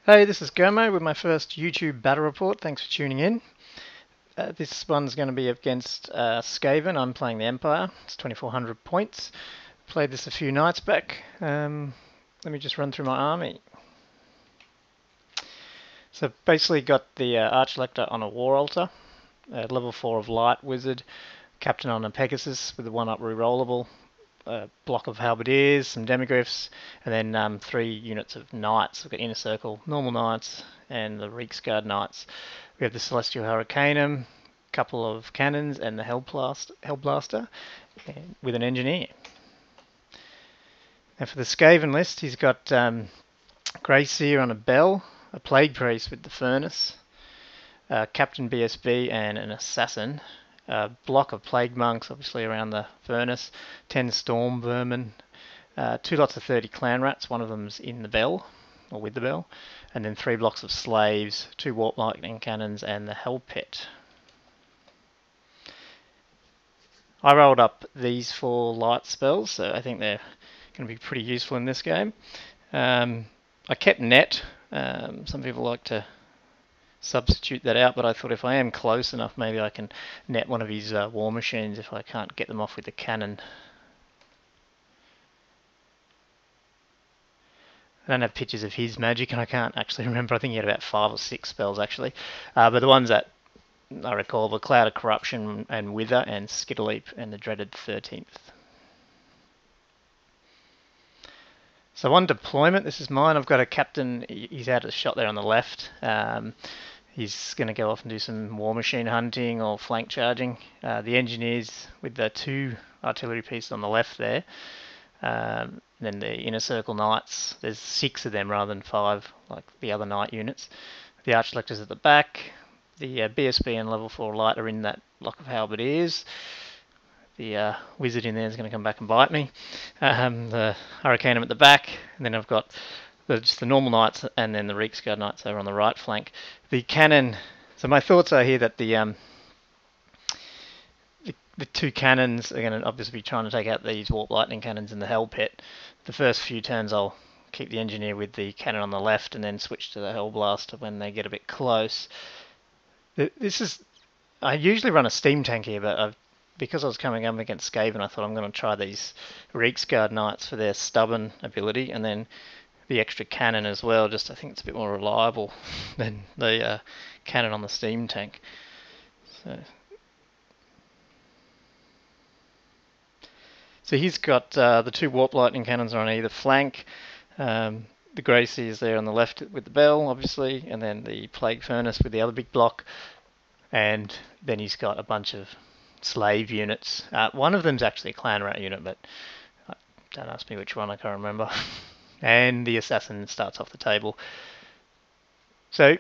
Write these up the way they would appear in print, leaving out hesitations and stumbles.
Hey, this is Gurmo with my first YouTube battle report. Thanks for tuning in. This one's going to be against Skaven. I'm playing the Empire. It's 2400 points. Played this a few nights back. Let me just run through my army. So basically got the Archlector on a War Altar, level 4 of Light Wizard, Captain on a Pegasus with a 1-up rerollable, a block of Halberdiers, some Demigryphs, and then 3 units of Knights. We've got Inner Circle, Normal Knights, and the Reiksguard Knights. We have the Celestial Hurricanum, a couple of cannons, and the Hellblaster with an Engineer. Now for the Skaven list, he's got Grey Seer on a Bell, a Plague Priest with the Furnace, Captain BSB, and an Assassin. A block of Plague Monks, obviously around the Furnace, 10 Storm Vermin, 2 lots of 30 Clan Rats, one of them's in the Bell, or with the Bell, and then 3 blocks of Slaves, 2 Warp Lightning Cannons, and the Hell Pit. I rolled up these 4 light spells, so I think they're going to be pretty useful in this game. I kept Net. Some people like to substitute that out, but I thought if I am close enough, maybe I can net one of his war machines if I can't get them off with the cannon. I don't have pictures of his magic, and I can't actually remember. I think he had about 5 or 6 spells actually, but the ones that I recall were Cloud of Corruption and Wither and Skitterleap and the dreaded 13th. So on deployment, this is mine. I've got a captain. He's out of the shot there on the left. He's going to go off and do some war machine hunting or flank charging. The engineers with the 2 artillery pieces on the left there. Then the Inner Circle Knights. There's 6 of them rather than 5 like the other knight units. The Archlectors at the back. The BSB and level 4 light are in that block of Halberdiers. The wizard in there is going to come back and bite me. The Hurricanum at the back, and then I've got just the normal knights and then the Reiksguard Knights over on the right flank. The cannon. So my thoughts are here that the 2 cannons are going to obviously be trying to take out these Warp Lightning Cannons in the Hell Pit. The first few turns I'll keep the Engineer with the cannon on the left and then switch to the Hellblaster when they get a bit close. I usually run a steam tank here, but because I was coming up against Skaven, I thought I'm going to try these Reiksguard Knights for their stubborn ability, and then the extra cannon as well. Just I think it's a bit more reliable than the cannon on the steam tank. So he's got the 2 Warp Lightning Cannons are on either flank. The Grey Sea is there on the left with the Bell, obviously, and then the Plague Furnace with the other big block. And then he's got a bunch of slave units. One of them's actually a Clan Rat unit, but don't ask me which one, I can't remember. And the Assassin starts off the table. So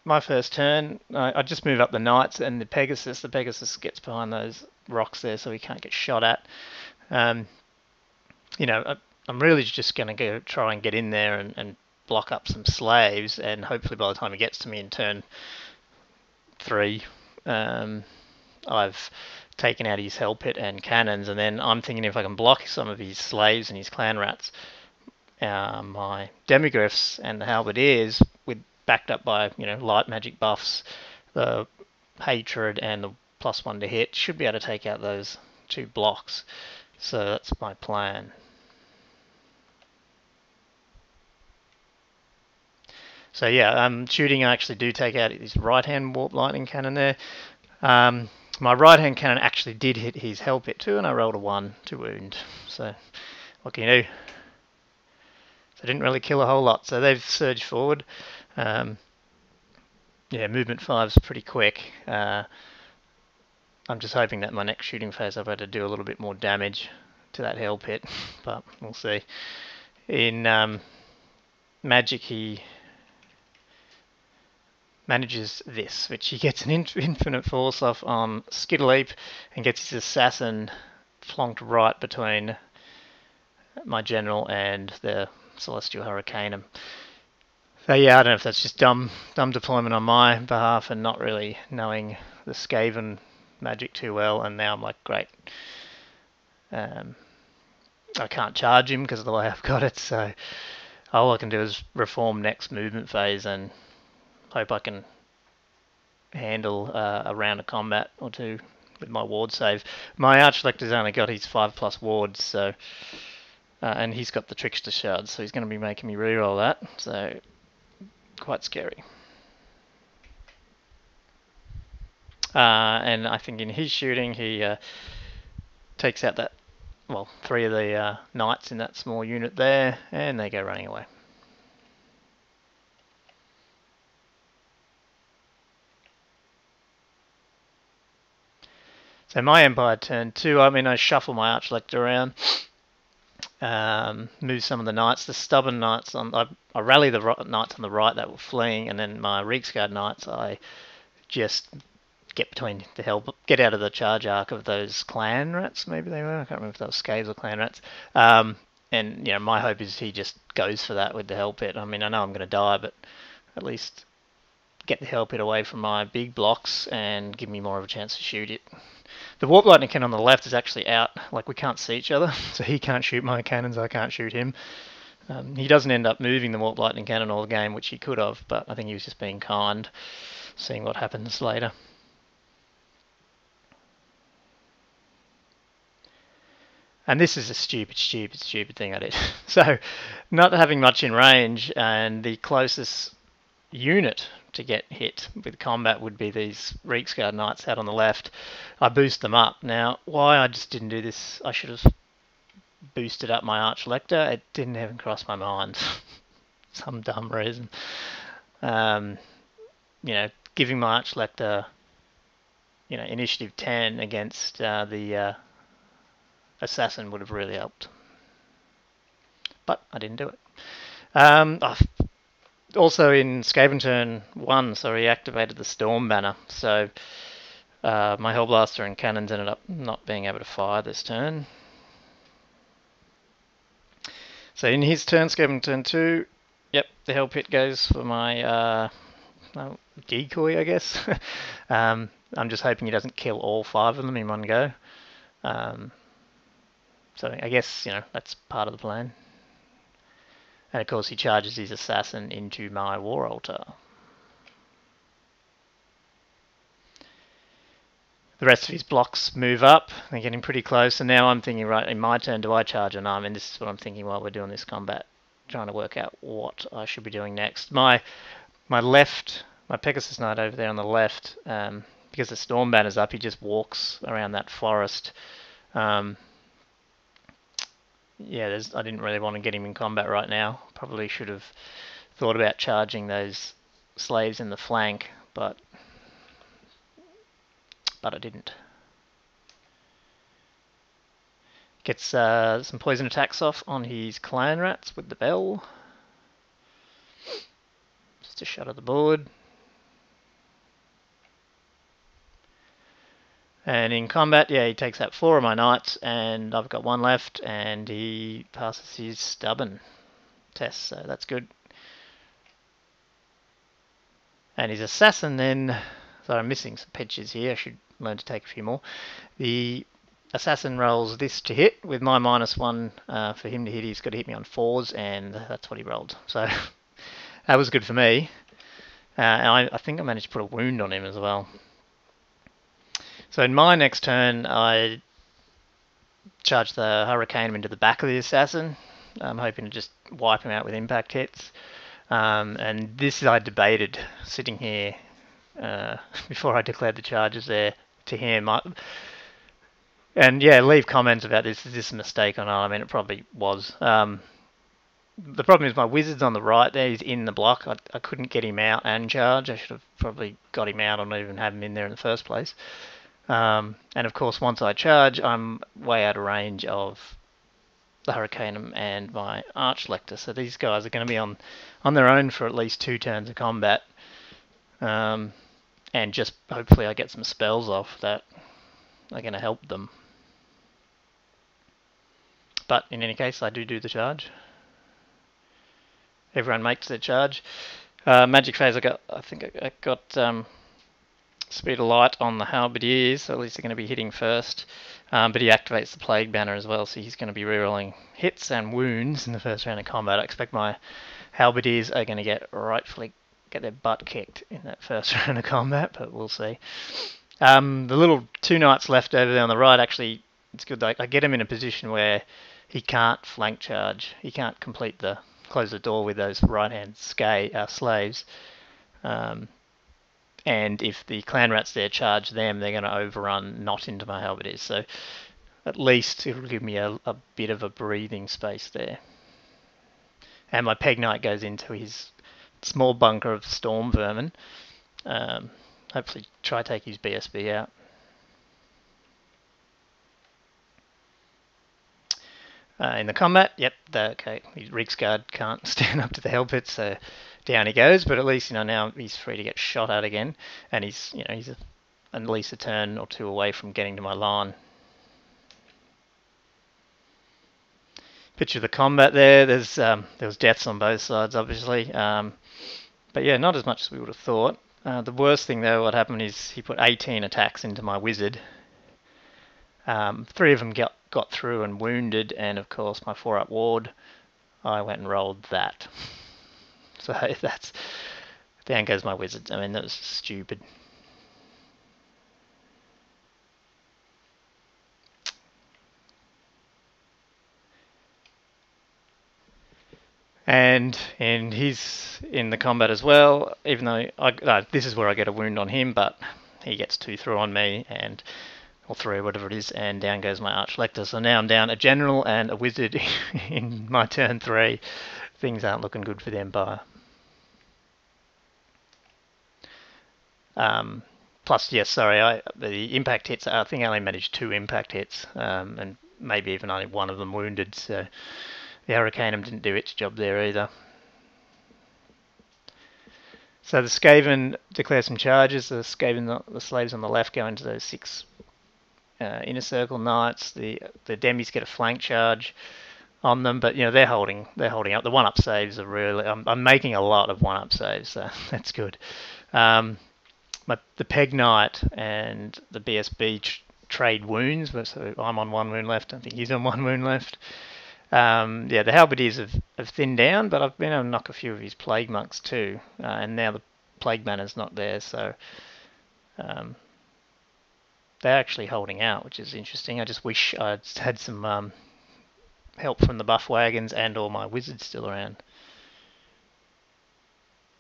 my first turn, I just move up the Knights and the Pegasus. The Pegasus gets behind those rocks there so he can't get shot at. I'm really just going to go try and get in there and block up some slaves, and hopefully by the time he gets to me in turn 3, I've taken out his Hell Pit and cannons, and then I'm thinking if I can block some of his slaves and his Clan Rats, my Demigryphs and the Halberdiers, with backed up by light magic buffs, the Hatred and the +1 to hit, should be able to take out those 2 blocks. So that's my plan. So yeah, shooting, I actually do take out his right-hand Warp Lightning Cannon there. My right-hand cannon actually did hit his Hell Pit too, and I rolled a 1 to wound. So what can you do? So I didn't really kill a whole lot. So they've surged forward. Yeah, movement 5's pretty quick. I'm just hoping that my next shooting phase I've had to do a little bit more damage to that Hell Pit, but we'll see. In Magic, he manages this, which he gets an infinite force off on Skitterleap and gets his Assassin flanked right between my General and the Celestial Hurricanum. So yeah, I don't know if that's just dumb deployment on my behalf and not really knowing the Skaven magic too well, and now I'm like, great. I can't charge him because of the way I've got it, so All I can do is reform next movement phase and hope I can handle a round of combat or two with my ward save. My Archlector's only got his 5+ wards, so and he's got the Trickster Shard, so he's going to be making me reroll that, so quite scary. And I think in his shooting he takes out that, well, 3 of the knights in that small unit there, and they go running away. So my Empire turn 2, I shuffle my Archlector around, move some of the knights, the stubborn knights, I rally the knights on the right that were fleeing, and then my Reiksguard knights, I just get between the help, get out of the charge arc of those clan rats, maybe they were, I can't remember if they were Skaves or clan rats, and my hope is he just goes for that with the hell pit. I know I'm going to die, but at least get the hell pit away from my big blocks and give me more of a chance to shoot it. The Warp Lightning Cannon on the left is actually out, like we can't see each other, so he can't shoot my cannons, I can't shoot him. He doesn't end up moving the Warp Lightning Cannon all the game, which he could have, but I think he was just being kind, seeing what happens later. And this is a stupid thing I did. So, not having much in range, and the closest unit to get hit with combat would be these Reiksguard Knights out on the left. I boost them up. Now, why I just didn't do this, I should have boosted up my Archlector. It didn't even cross my mind. Some dumb reason. Giving my Archlector, initiative 10 against the Assassin would have really helped. But I didn't do it. Also in Skaven turn 1, he activated the Storm Banner, so my Hellblaster and cannons ended up not being able to fire this turn. So in his turn, Skaven turn 2, yep, the Hell Pit goes for my decoy, I guess. I'm just hoping he doesn't kill all 5 of them in one go. So I guess, that's part of the plan. And of course he charges his assassin into my war altar. The rest of his blocks move up. They're getting pretty close. And now I'm thinking, right, in my turn, do I charge or not? This is what I'm thinking while we're doing this combat. Trying to work out what I should be doing next. My Pegasus Knight over there on the left, because the Storm Banner's up, he just walks around that forest. I didn't really want to get him in combat right now. Probably should have thought about charging those slaves in the flank, but I didn't. Gets some poison attacks off on his clan rats with the bell. Just a shot of the board. And in combat, he takes out 4 of my knights, and I've got 1 left, and he passes his stubborn test, so that's good. And his assassin then, so I'm missing some pitches here, I should learn to take a few more. The assassin rolls this to hit, with my -1 for him to hit, he's got to hit me on 4s, and that's what he rolled. So that was good for me. And I think I managed to put a wound on him as well. So in my next turn, I charge the Hurricane into the back of the Assassin. I'm hoping to just wipe him out with impact hits. And this I debated sitting here before I declared the charges there to him. Leave comments about this. Is this a mistake or not? It probably was. The problem is my Wizard's on the right there. He's in the block. I couldn't get him out and charge. I should have probably got him out or not even have him in there in the first place. And of course, once I charge, I'm way out of range of the Hurricane and my Archlector. So these guys are going to be on their own for at least 2 turns of combat. And just hopefully I get some spells off that are going to help them. But in any case, I do the charge. Everyone makes their charge. Magic phase, I got speed of light on the halberdiers, so at least they're going to be hitting first. But he activates the plague banner as well, so he's going to be rerolling hits and wounds in the first round of combat. I expect my halberdiers are going to get their butt kicked in that first round of combat, but we'll see. The little 2 knights left over there on the right, actually, it's good. I get him in a position where he can't flank charge. He can't close the door with those right-hand slaves. And if the clan rats there charge them, they're going to overrun not into my halberdiers. So at least it'll give me a bit of a breathing space there. And my peg knight goes into his small bunker of storm vermin. Hopefully try take his BSB out. In the combat, yep, okay, his Rigsguard can't stand up to the hell pit, so down he goes. But at least now he's free to get shot at again, and he's at least a turn or 2 away from getting to my line. Picture of the combat there. There was deaths on both sides, obviously, but yeah, not as much as we would have thought. The worst thing though, what happened is he put 18 attacks into my wizard. 3 of them got through and wounded, and of course my 4-up ward, I went and rolled that. So down goes my wizard. I mean, that was stupid. And he's in the combat as well, even though this is where I get a wound on him, but he gets 2 through on me, or 3, whatever it is, and down goes my Archlector. So now I'm down a general and a wizard in my turn 3. Things aren't looking good for the Empire. Plus, yes, sorry, the impact hits, I think I only managed 2 impact hits, and maybe even only 1 of them wounded, so the Hurricaneum didn't do its job there either. So the Skaven declare some charges. The slaves on the left go into those 6 inner circle knights. The demis get a flank charge on them, but they're holding up. The 1-up saves are really. I'm making a lot of 1-up saves, so that's good. The peg knight and the BSB trade wounds, so I'm on 1 wound left. I think he's on 1 wound left. The halberdiers have thinned down, but I've been able to knock a few of his plague monks too, and now the plague banner's not there, so they're actually holding out, which is interesting. I just wish I'd had some help from the buff wagons and all my wizards still around.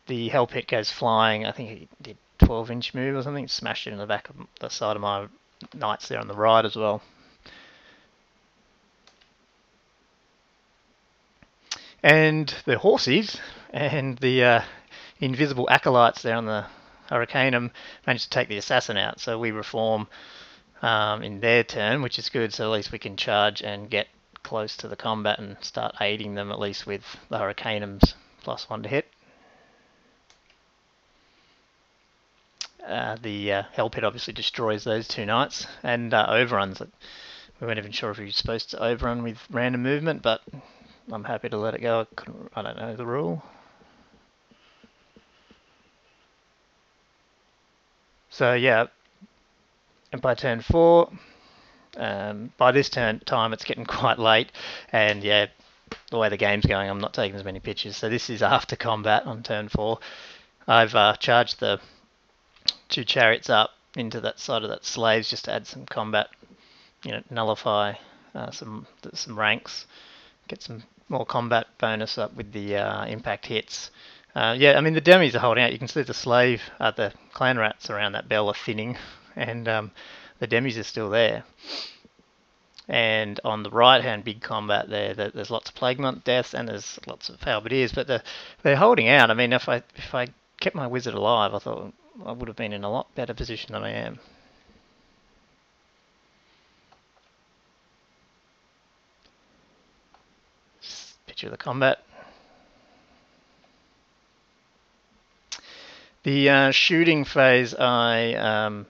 The hell pit goes flying. I think he did 12-inch move or something, smashed it in the back of the side of my knights there on the right as well. And the horses and the invisible acolytes there on the Hurricaneum managed to take the assassin out. So we reform in their turn, which is good. So at least we can charge and get close to the combat and start aiding them, at least with the Hurricaneum's +1 to hit. The Hell Pit obviously destroys those 2 knights and overruns it. We weren't even sure if he was supposed to overrun with random movement, but I'm happy to let it go. I don't know the rule. So yeah, and by turn 4, by this time it's getting quite late, and yeah, the way the game's going, I'm not taking as many pictures. So this is after combat on turn 4. I've charged the 2 chariots up into that side of that slaves just to add some combat, nullify some ranks, get some more combat bonus up with the impact hits. Yeah, I mean the demis are holding out. You can see the clan rats around that bell are thinning, and the demis are still there. And on the right hand, big combat there's lots of plague monk deaths and there's lots of halberdiers, but they're holding out. I mean, if I kept my wizard alive, I thought I would have been in a lot better position than I am. Picture of the combat. The shooting phase, I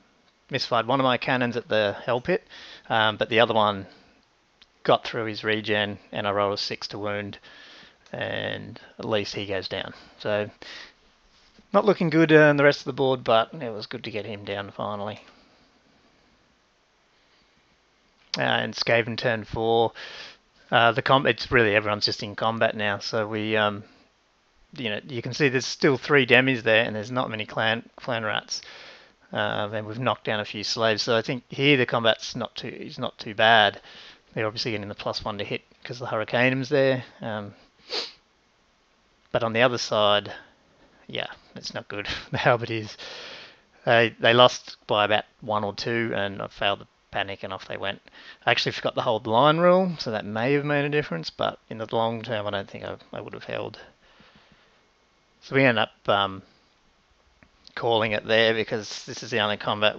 misfired one of my cannons at the Hell Pit, but the other one got through his regen, and I rolled a 6 to wound, and at least he goes down. So Not looking good in the rest of the board, but it was good to get him down finally. And Skaven turn 4. It's really everyone's just in combat now, so we you can see there's still 3 demis there, and there's not many clan rats. And we've knocked down a few slaves, so I think here the combat's not too bad. They're obviously getting the +1 to hit because the Hurricaneum's there. But on the other side, yeah, it's not good. The Halberdiers, they lost by about 1 or 2, and I failed to panic, and off they went. I actually forgot the hold line rule, so that may have made a difference, but in the long term, I don't think I would have held. So we end up calling it there because this is the only combat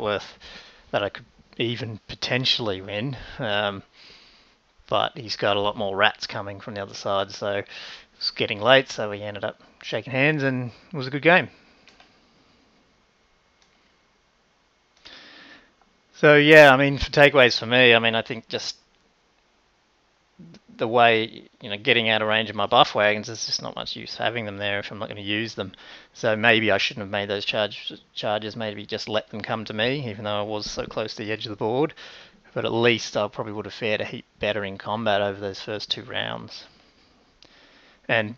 that I could even potentially win. But he's got a lot more rats coming from the other side, so it's getting late, so we ended up shaking hands, and it was a good game. So yeah, I mean, for takeaways for me, I mean, I think just the way, getting out of range of my buff wagons, there's just not much use having them there if I'm not going to use them. So maybe I shouldn't have made those charges, maybe just let them come to me, even though I was so close to the edge of the board. But at least I probably would have fared a heap better in combat over those first 2 rounds. And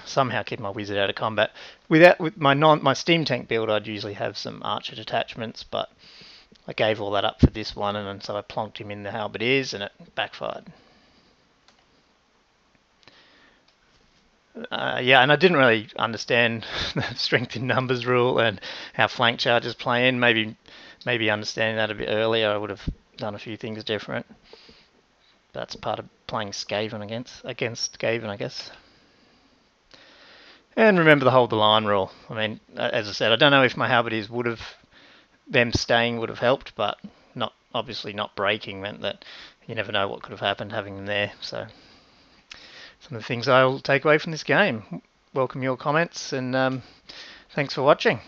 somehow keep my wizard out of combat. With my steam tank build, I'd usually have some archer detachments, but I gave all that up for this one, and so I plonked him in the halberdiers, and it backfired. Yeah, and I didn't really understand the strength in numbers rule and how flank charges play in. Maybe understanding that a bit earlier, I would have done a few things different. That's part of playing Skaven against Skaven, I guess. And remember the hold the line rule. I mean, as I said, I don't know if my halberdiers them staying would have helped, but obviously not breaking meant that you never know what could have happened having them there. So some of the things I'll take away from this game. Welcome your comments, and thanks for watching.